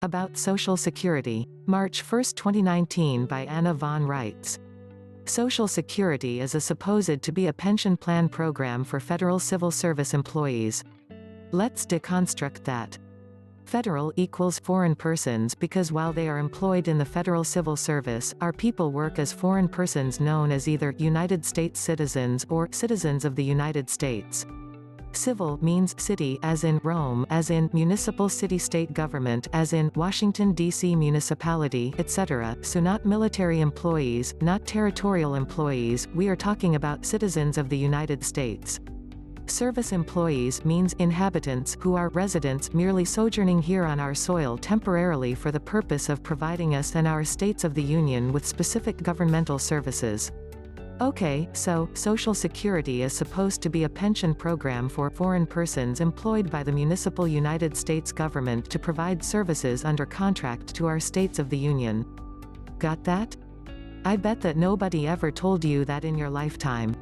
About Social Security. March 1, 2019 by Anna von Reitz. Social Security is supposed to be a pension plan program for federal civil service employees. Let's deconstruct that. Federal equals foreign persons because while they are employed in the federal civil service, our people work as foreign persons known as either United States citizens or citizens of the United States. Civil means city as in Rome, as in Municipal City-State Government, as in Washington, D.C. Municipality, etc. So not military employees, not territorial employees, we are talking about citizens of the United States. Service employees means inhabitants who are residents merely sojourning here on our soil temporarily for the purpose of providing us and our states of the Union with specific governmental services. Okay, so, Social Security is supposed to be a pension program for foreign persons employed by the municipal United States government to provide services under contract to our states of the Union. Got that? I bet that nobody ever told you that in your lifetime.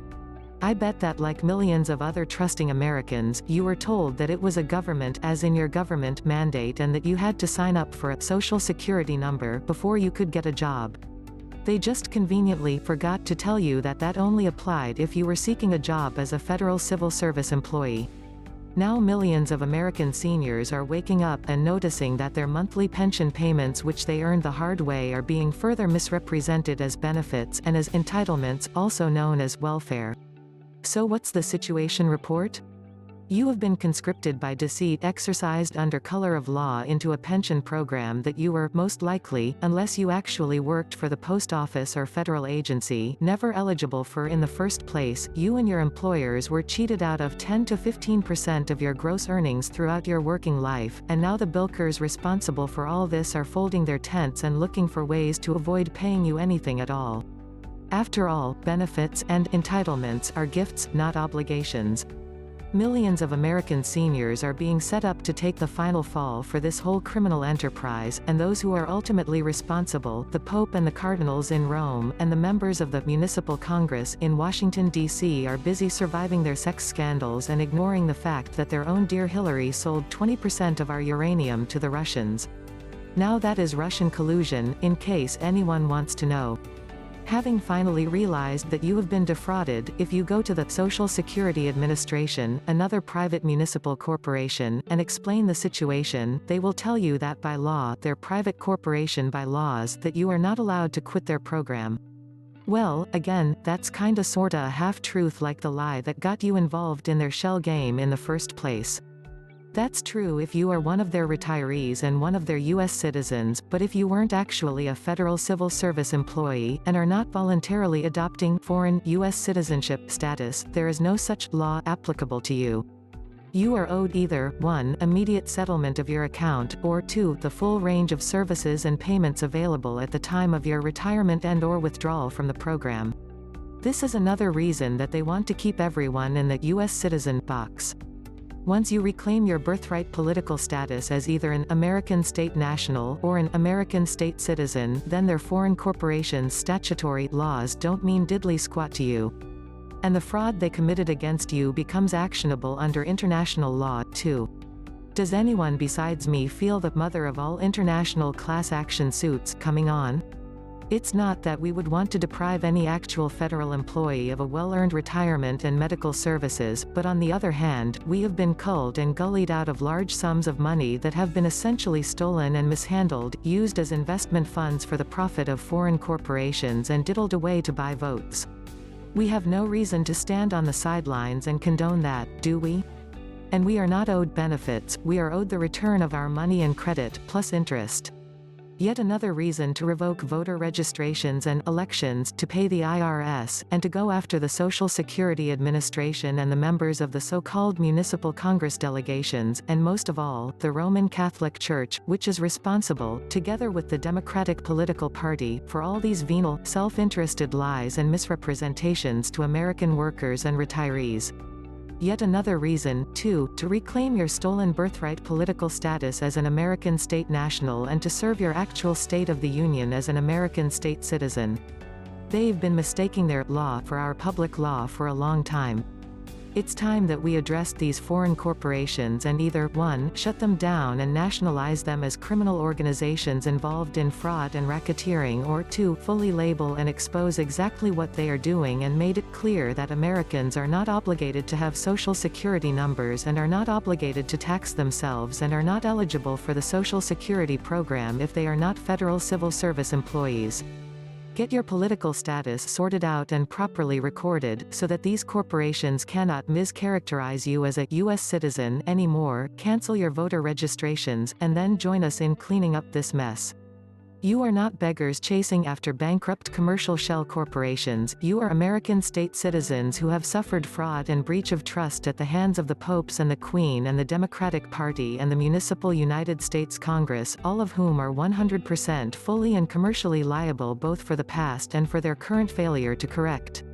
I bet that like millions of other trusting Americans, you were told that it was a government as in your government mandate and that you had to sign up for a Social Security number before you could get a job. They just conveniently forgot to tell you that that only applied if you were seeking a job as a federal civil service employee. Now millions of American seniors are waking up and noticing that their monthly pension payments which they earned the hard way are being further misrepresented as benefits and as entitlements, also known as welfare. So what's the situation report? You have been conscripted by deceit exercised under color of law into a pension program that you were, most likely, unless you actually worked for the post office or federal agency, never eligible for in the first place. You and your employers were cheated out of 10 to 15% of your gross earnings throughout your working life, and now the bilkers responsible for all this are folding their tents and looking for ways to avoid paying you anything at all. After all, benefits and entitlements are gifts, not obligations. Millions of American seniors are being set up to take the final fall for this whole criminal enterprise, and those who are ultimately responsible, the Pope and the cardinals in Rome, and the members of the Municipal Congress in Washington, D.C. are busy surviving their sex scandals and ignoring the fact that their own dear Hillary sold 20% of our uranium to the Russians. Now that is Russian collusion, in case anyone wants to know. Having finally realized that you have been defrauded, if you go to the Social Security Administration, another private municipal corporation, and explain the situation, they will tell you that by law, their private corporation by laws, that you are not allowed to quit their program. Well, again, that's kinda sorta a half-truth like the lie that got you involved in their shell game in the first place. That's true if you are one of their retirees and one of their U.S. citizens, but if you weren't actually a federal civil service employee, and are not voluntarily adopting foreign U.S. citizenship status, there is no such law applicable to you. You are owed either, 1. Immediate settlement of your account, or 2. The full range of services and payments available at the time of your retirement and/or withdrawal from the program. This is another reason that they want to keep everyone in the U.S. citizen box. Once you reclaim your birthright political status as either an American state national or an American state citizen, then their foreign corporations' statutory laws don't mean diddly squat to you. And the fraud they committed against you becomes actionable under international law, too. Does anyone besides me feel the mother of all international class action suits coming on? It's not that we would want to deprive any actual federal employee of a well-earned retirement and medical services, but on the other hand, we have been culled and gullied out of large sums of money that have been essentially stolen and mishandled, used as investment funds for the profit of foreign corporations and diddled away to buy votes. We have no reason to stand on the sidelines and condone that, do we? And we are not owed benefits, we are owed the return of our money and credit, plus interest. Yet another reason to revoke voter registrations and elections, to pay the IRS, and to go after the Social Security Administration and the members of the so-called Municipal Congress delegations, and most of all, the Roman Catholic Church, which is responsible, together with the Democratic political party, for all these venal, self-interested lies and misrepresentations to American workers and retirees. Yet another reason, too, to reclaim your stolen birthright political status as an American state national and to serve your actual state of the Union as an American state citizen. They've been mistaking their law for our public law for a long time. It's time that we addressed these foreign corporations and either 1. Shut them down and nationalize them as criminal organizations involved in fraud and racketeering, or 2. Fully label and expose exactly what they are doing and made it clear that Americans are not obligated to have social security numbers and are not obligated to tax themselves and are not eligible for the Social Security program if they are not federal civil service employees. Get your political status sorted out and properly recorded, so that these corporations cannot mischaracterize you as a U.S. citizen anymore. Cancel your voter registrations, and then join us in cleaning up this mess. You are not beggars chasing after bankrupt commercial shell corporations. You are American state citizens who have suffered fraud and breach of trust at the hands of the popes and the Queen and the Democratic Party and the Municipal United States Congress, all of whom are 100% fully and commercially liable both for the past and for their current failure to correct.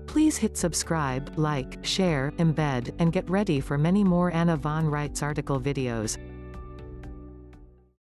Please hit subscribe, like, share, embed, and get ready for many more Anna von Reitz article videos.